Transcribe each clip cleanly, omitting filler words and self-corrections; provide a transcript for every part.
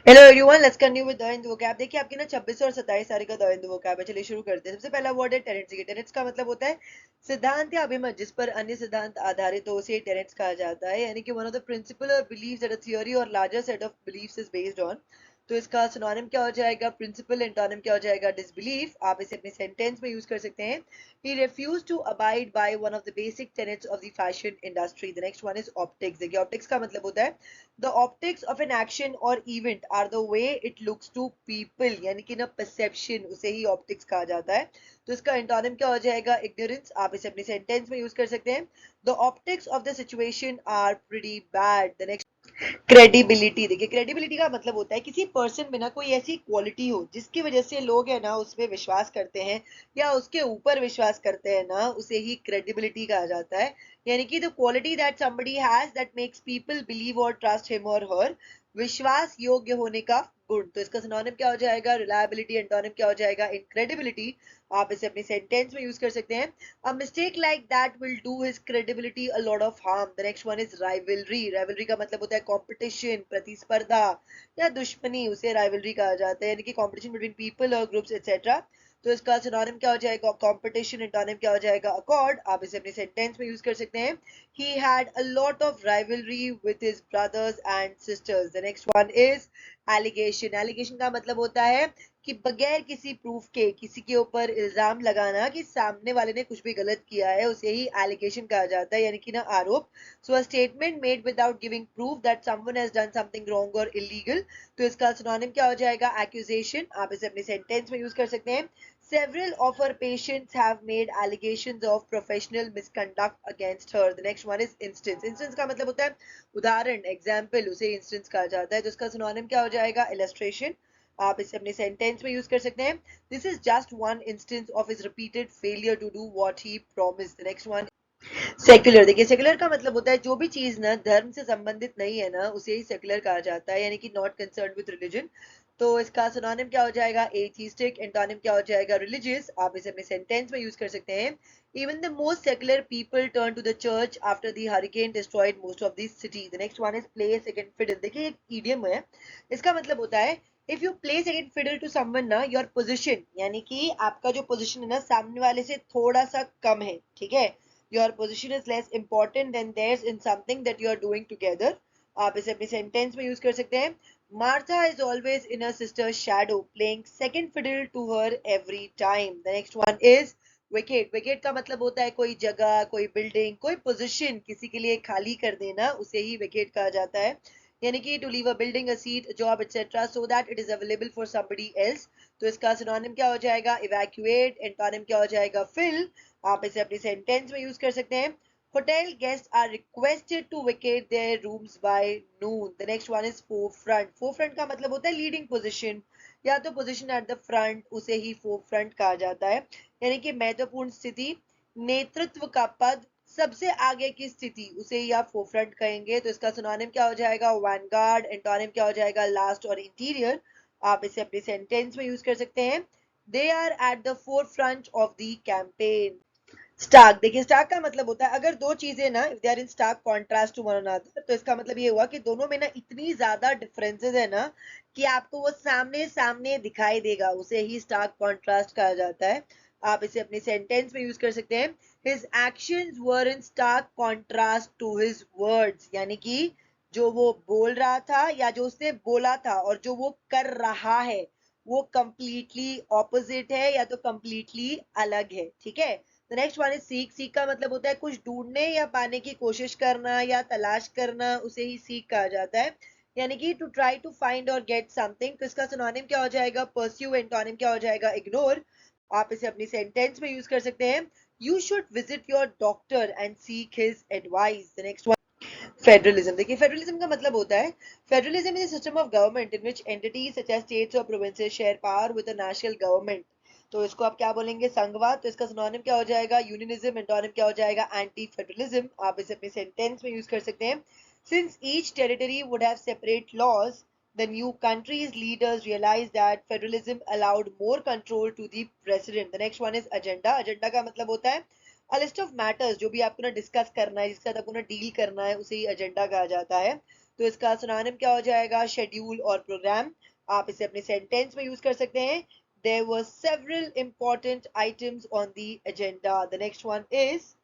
Hello everyone, let's continue with the Hindu vocab. देखिए आपकी ना 26 और 27 तारीख का द हिंदू वोकैब है। चलिए शुरू करते हैं। सबसे पहला वर्ड है टेनेंट्स। टेनेंट्स का मतलब होता है सिद्धांत या अभिमत जिस पर अन्य सिद्धांत आधारित हो, उसे टेनेंट्स कहा जाता है। यानी कि one of the principal or beliefs that a theory or larger set of beliefs is based on. तो इसका सिनोनिम क्या हो जाएगा? प्रिंसिपल। एंटोनिम क्या हो जाएगा? डिसबिलीफ। आप इसे अपने सेंटेंस में यूज कर सकते हैं। He refused to abide by one of the basic tenets of the fashion industry. The next one is optics. देखिए optics का मतलब होता है the optics of an action or event are the way it looks to people, यानी कि ना perception, उसे ही optics कहा जाता है। तो इसका एंटोनिम क्या हो जाएगा? ignorance। आप इसे अपने सेंटेंस में यूज कर सकते हैं। The optics of the situation are pretty bad. The next credibility. देखिए क्रेडिबिलिटी का मतलब होता है किसी पर्सन में ना कोई ऐसी क्वालिटी हो जिसकी वजह से लोग है ना उसमें विश्वास करते हैं या उसके ऊपर विश्वास करते हैं ना, उसे ही क्रेडिबिलिटी कहा जाता है। यानी कि the quality that somebody has that makes people believe और ट्रस्ट हिम और हर। विश्वास योग्य होने का गुण। तो इसका सिनोनिम क्या हो जाएगा? रिलायबिलिटी। एंटोनिम क्या हो जाएगा? इनक्रेडिबिलिटी। आप इसे अपने सेंटेंस में यूज कर सकते हैं। A mistake like that will do his credibility a lot of harm. The next one is rivalry. Rivalry का मतलब होता है competition, प्रतिस्पर्धा या दुश्मनी, उसे rivalry कहा जाता है। यानी कि competition between people or groups etc. तो इसका सिनोनिम क्या हो जाएगा? कंपटीशन। एंटोनिम क्या हो जाएगा? अकॉर्ड। आप इसे अपने सेंटेंस में यूज कर सकते हैं। He had a lot of rivalry with his brothers and sisters. The next one is allegation. Allegation का मतलब होता है कि बगैर किसी प्रूफ के किसी के ऊपर इल्जाम लगाना कि सामने वाले ने कुछ भी गलत किया है, उसे ही एलिगेशन कहा जाता है, यानी कि ना आरोप। So a statement made without giving proof that someone has done something wrong और इलीगल। तो इसका सिनोनिम क्या हो जाएगा? एक्यूजेशन। आप इसे अपने सेंटेंस में यूज कर सकते हैं। Several of her patients have made allegations of professional misconduct against her. The next one is instance. Instance का मतलब होता है उदाहरण, एग्जाम्पल, उसे इंस्टेंस कहा जाता है। तो इसका सिनोनिम क्या हो जाएगा? इलस्ट्रेशन। आप इसे अपने सेंटेंस में यूज कर सकते हैं। This is just one instance of his repeated failure to do what he promised. Next one secular. देखिए सेक्युलर का मतलब होता है जो भी चीज ना धर्म से संबंधित नहीं है ना, उसे ही सेक्युलर कहा जाता है, यानी कि नॉट कंसर्न विद रिलीजन। तो इसका सिनोनिम क्या हो जाएगा? एथिस्टिक। एंटोनिम क्या हो जाएगा? रिलीजियस। आप इसे अपने सेंटेंस में यूज कर सकते हैं। Even the most secular people turn to the church after the hurricane destroyed most of the city. The next one is play second fiddle. देखिए एक ईडियम है, इसका मतलब होता है if you play second fiddle to someone ना, your position, यानी कि आपका जो पोजीशन है ना सामने वाले से थोड़ा सा कम है, ठीक है। Your position is less important than theirs in something that you are doing together. आप इसे अपने सेंटेंस में यूज कर सकते हैं। Martha is always in her sister's shadow, playing second fiddle to her every time. The next one is wicket. Wicket का मतलब होता है कोई जगह, कोई बिल्डिंग, कोई पोजीशन किसी के लिए खाली कर देना, उसे ही विकेट कहा जाता है। यानी कि to leave a building, a seat, job etcetera so that it is available for somebody else. तो इसका सिनोनिम क्या हो जाएगा? इवैक्यूएट। एंटोनिम क्या हो जाएगा? फिल। आप इसे अपनी सेंटेंस में यूज कर सकते हैं। Hotel guests are requested to vacate their rooms by noon. The next one is forefront. Forefront का मतलब होता है लीडिंग पोजीशन या तो पोजीशन एट द फ्रंट, उसे ही फोर फ्रंट कहा जाता है। यानी कि महत्वपूर्ण स्थिति, नेतृत्व का पद, सबसे आगे की स्थिति, उसे ही आप फोर फ्रंट कहेंगे। तो इसका सिनोनिम क्या हो जाएगा? वैनगार्ड। एंटोनिम क्या हो जाएगा? लास्ट और इंटीरियर। आप इसे अपने सेंटेंस में यूज कर सकते हैं। They are at the forefront of the campaign. Stark. देखिए स्टार्क का मतलब होता है अगर दो चीजें ना if they are in stark contrast to one another, तो इसका मतलब ये हुआ कि दोनों में ना इतनी ज्यादा डिफरेंसेस है ना कि आपको वो सामने सामने दिखाई देगा, उसे ही स्टार्क कॉन्ट्रास्ट कहा जाता है। आप इसे अपने सेंटेंस में यूज कर सकते हैं। His actions were in stark contrast to his words. यानी कि जो वो बोल रहा था या जो उसने बोला था और जो वो कर रहा है, वो कंप्लीटली ऑपोजिट है या तो कंप्लीटली अलग है, ठीक है। The next one is seek. Seek का मतलब होता है कुछ ढूंढने या पाने की कोशिश करना या तलाश करना, उसे ही सीक कहा जाता है। यानी कि टू ट्राई टू फाइंड और गेट समथिंग। तो इसका सिनोनिम क्या हो जाएगा? परस्यू। एंटोनिम क्या हो जाएगा? इग्नोर। आप इसे अपनी सेंटेंस में यूज कर सकते हैं। You should visit your doctor and seek his advice. The next one federalism. देखिए फेडरलिज्म का मतलब होता है federalism is a system of government in which entities such as states और provinces share power with the national government. तो इसको आप क्या बोलेंगे? संघवाद। तो इसका सिनोनिम क्या हो जाएगा? यूनियनिज्म। एंटोनिम क्या हो जाएगा? Anti federalism. आप इसे अपने सेंटेंस में यूज कर सकते हैं। Since each territory would have separate laws, the new country's leaders realized that federalism allowed more control to the president. The next one is agenda. Agenda का मतलब होता है a list of matters जो भी आपको ना डिस्कस करना है, जिसके साथ आपको ना डील करना है, उसे ही एजेंडा कहा जाता है। तो इसका सिनोनिम क्या हो जाएगा? शेड्यूल और प्रोग्राम। आप इसे अपने सेंटेंस में यूज कर सकते हैं। There were several important items on the agenda. The next one is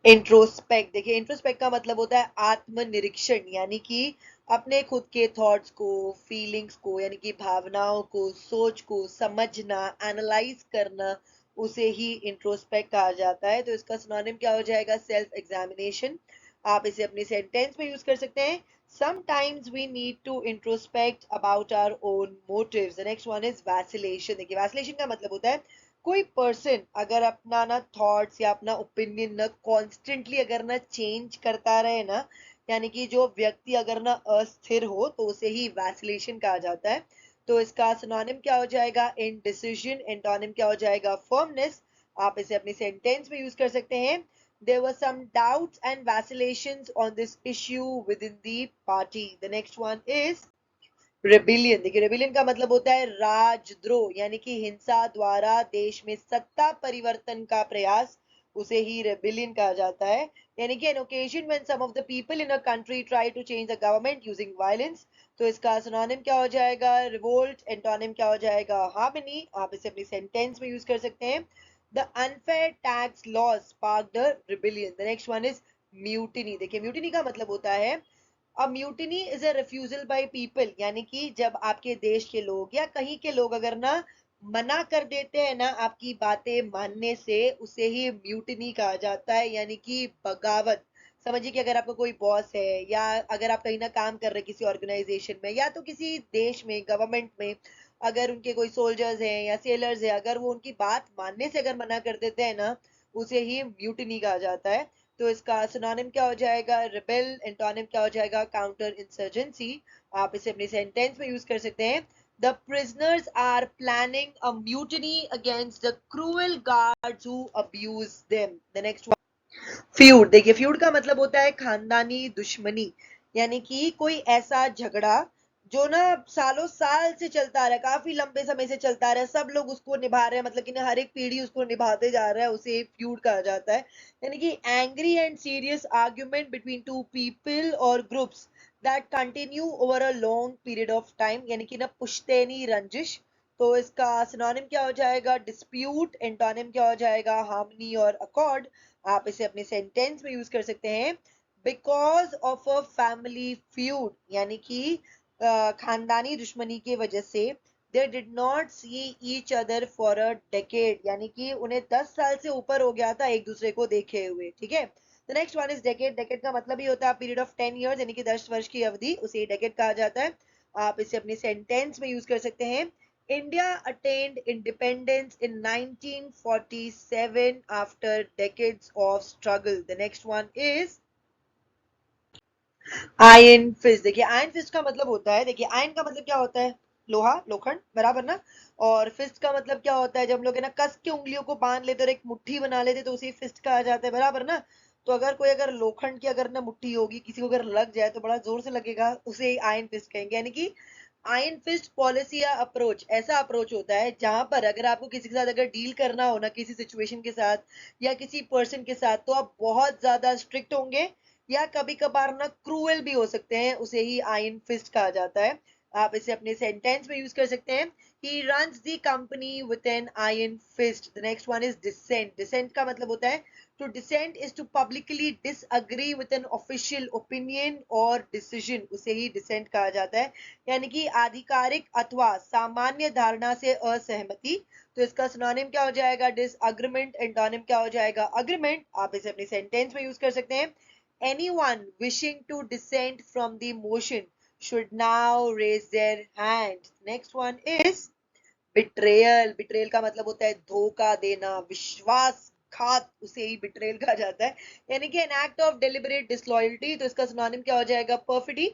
introspect. देखिए इंट्रोस्पेक्ट का मतलब होता है आत्मनिरीक्षण, यानी कि अपने खुद के थॉट्स को, फीलिंग्स को, यानी कि भावनाओं को, सोच को समझना, एनालाइज करना, उसे ही इंट्रोस्पेक्ट कहा जाता है। तो इसका सिनोनिम क्या हो जाएगा? Self examination. आप इसे अपनी सेंटेंस में यूज कर सकते हैं। Sometimes we need to introspect about our own motives. The next one is vacillation. देखिए vacillation का मतलब होता है कोई पर्सन अगर अपना ना थॉट्स या अपना ओपिनियन ना कॉन्स्टेंटली अगर ना चेंज करता रहे ना, यानी कि जो व्यक्ति अगर ना अस्थिर हो, तो उसे ही वैसिलेशन कहा जाता है। तो इसका सिनोनिम क्या हो जाएगा? इनडिसिजन। एंटोनिम क्या हो जाएगा? फर्मनेस। आप इसे अपनी सेंटेंस में यूज कर सकते हैं। There were some doubts and vacillations on this issue within the party. The next one is rebellion. देखिए रेबिलियन का मतलब होता है राजद्रोह, यानी कि हिंसा द्वारा देश में सत्ता परिवर्तन का प्रयास, उसे ही रेबिलियन कहा जाता है। यानी कि an occasion when some of the people in a country try to change the government using violence. तो इसका सिनोनिम क्या हो जाएगा? रिवोल्ट। एंटोनिम क्या हो जाएगा? हार्मनी। आप इसे अपनी सेंटेंस में यूज कर सकते हैं। The unfair tax laws sparked the rebellion. The next one is mutiny. देखिए म्यूटिनी का मतलब होता है a mutiny is a refusal by people, यानी कि जब आपके देश के लोग या कहीं के लोग अगर ना मना कर देते हैं ना आपकी बातें मानने से, उसे ही म्यूटिनी कहा जाता है, यानी कि बगावत। समझिए कि अगर आपका कोई बॉस है या अगर आप कहीं ना काम कर रहे हैं किसी ऑर्गेनाइजेशन में या तो किसी देश में, गवर्नमेंट में, अगर उनके कोई सोल्जर्स हैं या सेलर्स हैं, अगर वो उनकी बात मानने से अगर मना कर देते हैं ना, उसे ही म्यूटिनी कहा जाता है। तो इसका सिनोनिम क्या हो जाएगा? रिबेल। एंटोनिम क्या हो जाएगा? Counter insurgency. आप इसे अपनी सेंटेंस में यूज कर सकते हैं। The prisoners are planning a mutiny against the cruel guards who abuse them. The next feud. देखिए फ्यूड का मतलब होता है खानदानी दुश्मनी, यानी कि कोई ऐसा झगड़ा जो ना सालों साल से चलता आ रहा है, काफी लंबे समय से चलता आ रहा है, सब लोग उसको निभा रहे हैं, मतलब कि ना हर एक पीढ़ी उसको निभाते जा रहा है, उसे फ्यूड कहा जाता है। यानी कि angry and serious argument between two people और groups that continue over a long period of time, यानी कि ना पुश्तैनी रंजिश। तो इसका सिनोनिम क्या हो जाएगा? डिस्प्यूट। एंटोनिम क्या हो जाएगा? हार्मनी और अकॉर्ड। आप इसे अपने सेंटेंस में यूज कर सकते हैं। Because of a family feud, यानी कि खानदानी दुश्मनी की वजह से they did not see each other for a decade, यानी कि उन्हें 10 साल से ऊपर हो गया था एक दूसरे को देखे हुए। ठीक है। The next one is decade. Decade का मतलब ही होता है पीरियड ऑफ 10 इयर्स, यानी कि 10 वर्ष की अवधि, उसे डेकेड कहा जाता है। आप इसे अपनी सेंटेंस में यूज कर सकते हैं। India attained independence in 1947 after decades of struggle. The next one is iron fist. देखिए आयरन फिस्ट का मतलब होता है, देखिए आयरन का मतलब क्या होता है? लोहा, लोखंड, बराबर ना। और फिस्ट का मतलब क्या होता है? जब हम लोग है ना कस के उंगलियों को बांध लेते और एक मुट्ठी बना लेते तो उसे फिस्ट कहा जाता है, बराबर ना। तो अगर कोई अगर लोखंड की अगर ना मुट्ठी होगी, किसी को अगर लग जाए तो बड़ा जोर से लगेगा, उसे आयरन फिस्ट कहेंगे। यानी कि आयरन फिस्ट पॉलिसी या अप्रोच ऐसा अप्रोच होता है जहां पर अगर आपको किसी के साथ अगर डील करना हो ना, किसी सिचुएशन के साथ या किसी पर्सन के साथ, तो आप बहुत ज्यादा स्ट्रिक्ट होंगे या कभी कभार ना क्रूएल भी हो सकते हैं, उसे ही आयरन फिस्ट कहा जाता है। आप इसे अपने सेंटेंस में यूज कर सकते हैं। He runs the company with an iron fist. The next one is dissent. Dissent का मतलब होता है to dissent is to publicly disagree with an official opinion or decision. उसे ही dissent कहा जाता है, यानी कि आधिकारिक अथवा सामान्य धारणा से असहमति। तो इसका सिनोनिम क्या हो जाएगा? डिसएग्रीमेंट। एंटोनिम क्या हो जाएगा? अग्रीमेंट। आप इसे अपनी सेंटेंस में यूज कर सकते हैं। Anyone wishing to dissent from the motion should now raise their hand. Next one is betrayal. Betrayal का मतलब होता है धोखा देना, विश्वासघात, उसे ही बिट्रेयल कहा जाता है, यानी कि an act of deliberate disloyalty. तो इसका सिनोनिम क्या हो जाएगा? परफिडी।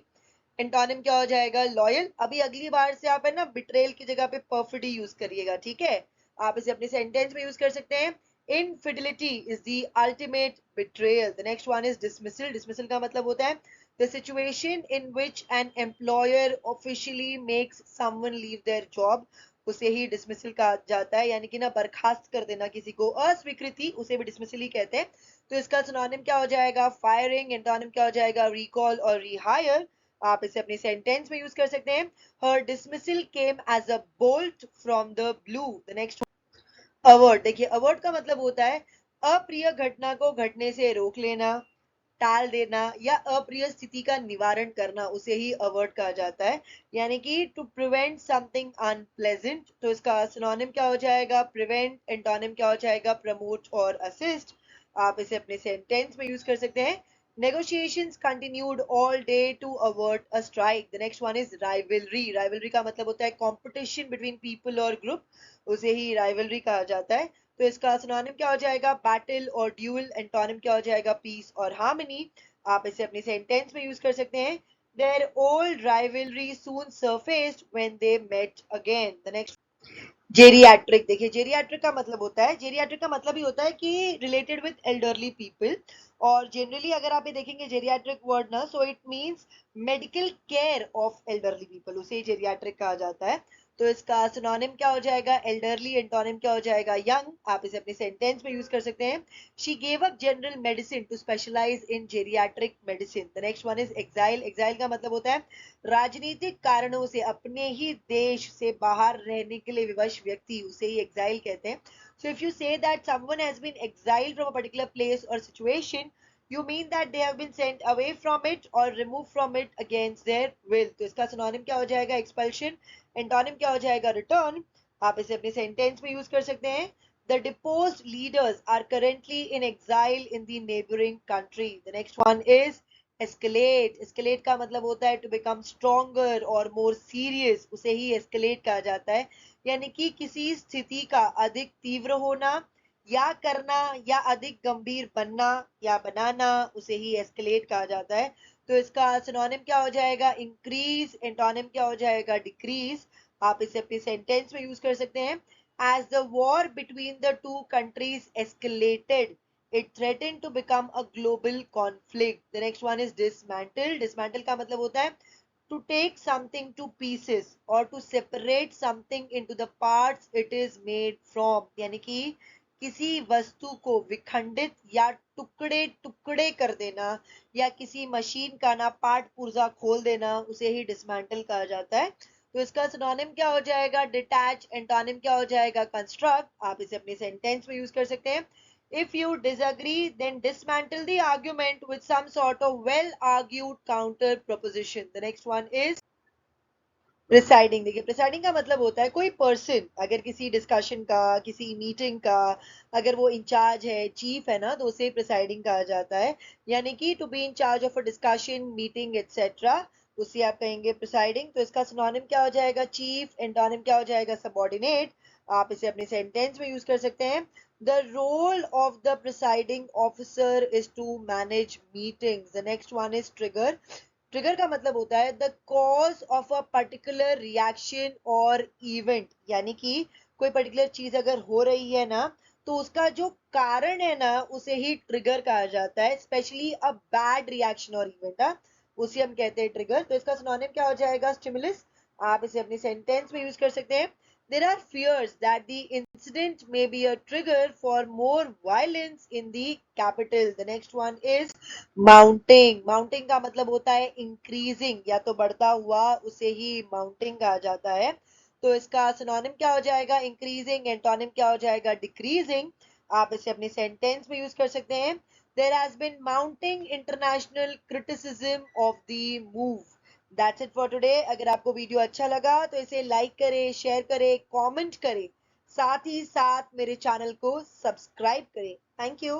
एंटोनिम क्या हो जाएगा? लॉयल। अभी अगली बार से आप है ना बिट्रेयल की जगह पे परफिडी यूज करिएगा, ठीक है। आप इसे अपने सेंटेंस में यूज कर सकते हैं। Infidelity is the ultimate betrayal. The next one is dismissal. Dismissal का मतलब होता है the situation in which an employer officially makes someone leave their job, उसे ही डिसमिसल कहा जाता है, यानी कि ना बर्खास्त कर देना किसी को, अस्वीकृति, उसे भी डिसमिसल ही कहते हैं। तो इसका सिनोनिम क्या हो जाएगा? फायरिंग। एंटोनिम क्या हो जाएगा? रिकॉल और रिहायर। आप इसे अपने सेंटेंस में यूज कर सकते हैं। Her dismissal came as a bolt from the blue. The next avert. देखिए अवर्ट का मतलब होता है अप्रिय घटना को घटने से रोक लेना, टाल देना या अप्रिय स्थिति का निवारण करना, उसे ही अवर्ट कहा जाता है। यानी कि टू प्रिवेंट समथिंग अनप्लेजेंट। तो इसका सिनोनिम क्या हो जाएगा? प्रिवेंट। एंटोनिम क्या हो जाएगा? प्रमोट और असिस्ट। आप इसे अपने सेंटेंस में यूज कर सकते हैं। Negotiations continued all day to avert a strike. The next one is rivalry. Rivalry का मतलब होता है competition between people और group, उसे ही rivalry कहा जाता है। तो इसका सिनोनिम क्या हो जाएगा? बैटल और ड्यूल। एंटोनिम क्या हो जाएगा? पीस और हार्मनी। आप इसे अपने सेंटेंस में यूज कर सकते हैं। Their old rivalry soon surfaced when they met again. The next geriatric. देखिए जेरियाट्रिक का मतलब होता है, जेरियाट्रिक का मतलब ही होता है कि रिलेटेड विद एल्डरली पीपल। और जनरली अगर आप ये देखेंगे जेरियाट्रिक वर्ड ना, so it means medical care of elderly people, उसे ही जेरियाट्रिक कहा जाता है। तो इसका सिनोनिम क्या हो जाएगा? एल्डरली। एंटोनिम क्या हो जाएगा? यंग। आप इसे अपने सेंटेंस में यूज कर सकते हैं। She gave up general medicine to specialize in geriatric medicine. The next one is exile. Exile का मतलब होता है राजनीतिक कारणों से अपने ही देश से बाहर रहने के लिए विवश व्यक्ति, उसे ही एग्जाइल कहते हैं। So if you say that someone has been exiled from a particular place or situation, you mean that they have been sent away from it or removed from it against their will. तो इसका synonym क्या हो जाएगा? Expulsion. Antonym क्या हो जाएगा? Return. आप इसे अपने सेंटेंस में यूज कर सकते हैं। The deposed leaders are currently in exile in the neighboring country. The next one is escalate. escalate का मतलब होता है to become stronger or more serious, उसे ही escalate कहा जाता है। यानी कि किसी स्थिति का अधिक तीव्र होना या करना या अधिक गंभीर बनना या बनाना, उसे ही escalate कहा जाता है। तो इसका सिनोनिम क्या हो जाएगा? इंक्रीज। एंटोनिम क्या हो जाएगा? डिक्रीज। आप इसे अपने सेंटेंस में यूज कर सकते हैं। As the war between the two countries escalated, it threatened to become a global conflict. The next one is dismantle. Dismantle का मतलब होता है to take something to pieces or to separate something into the parts it is made from. यानी कि किसी वस्तु को विखंडित या टुकड़े टुकड़े कर देना या किसी मशीन का ना पार्ट पुर्जा खोल देना, उसे ही डिसमेंटल कहा जाता है। तो इसका सिनोनिम क्या हो जाएगा? डिटैच। एंटोनिम क्या हो जाएगा? कंस्ट्रक्ट। आप इसे अपने सेंटेंस में यूज कर सकते हैं। If you disagree, then dismantle the argument with some sort of well-argued counter proposition. The next one is presiding. देखिए प्रिसाइडिंग का मतलब होता है कोई पर्सन अगर किसी डिस्कशन का, किसी मीटिंग का, अगर वो इंचार्ज है, चीफ है ना, तो उसे प्रिसाइडिंग कहा जाता है। यानी कि to be in charge of a discussion, meeting etcetera, उसे आप कहेंगे प्रिसाइडिंग। तो इसका सिनोनिम क्या हो जाएगा? चीफ। एंटोनिम क्या हो जाएगा? सबऑर्डिनेट। आप इसे अपने सेंटेंस में यूज कर सकते हैं। The role of the presiding officer is to manage meetings. The next one is trigger. Trigger का मतलब होता है the cause of a particular reaction or event. यानी कि कोई पर्टिकुलर चीज अगर हो रही है ना, तो उसका जो कारण है ना, उसे ही ट्रिगर कहा जाता है। Specially a bad reaction or event, उसे हम कहते हैं ट्रिगर। तो इसका सिनोनिम क्या हो जाएगा? स्टिमुलस। आप इसे अपनी सेंटेंस में यूज कर सकते हैं। There are fears that the incident may be a trigger for more violence in the capital. The next one is mounting. Mounting का मतलब होता है इंक्रीजिंग या तो बढ़ता हुआ, उसे ही माउंटिंग कहा जाता है। तो इसका सिनोनिम क्या हो जाएगा? इंक्रीजिंग। एंटोनिम क्या हो जाएगा? डिक्रीजिंग। आप इसे अपने सेंटेंस में यूज कर सकते हैं। There has been mounting international criticism of the move. That's it for today. अगर आपको वीडियो अच्छा लगा तो इसे लाइक करें, शेयर करें, कमेंट करें, साथ ही साथ मेरे चैनल को सब्सक्राइब करें। Thank you.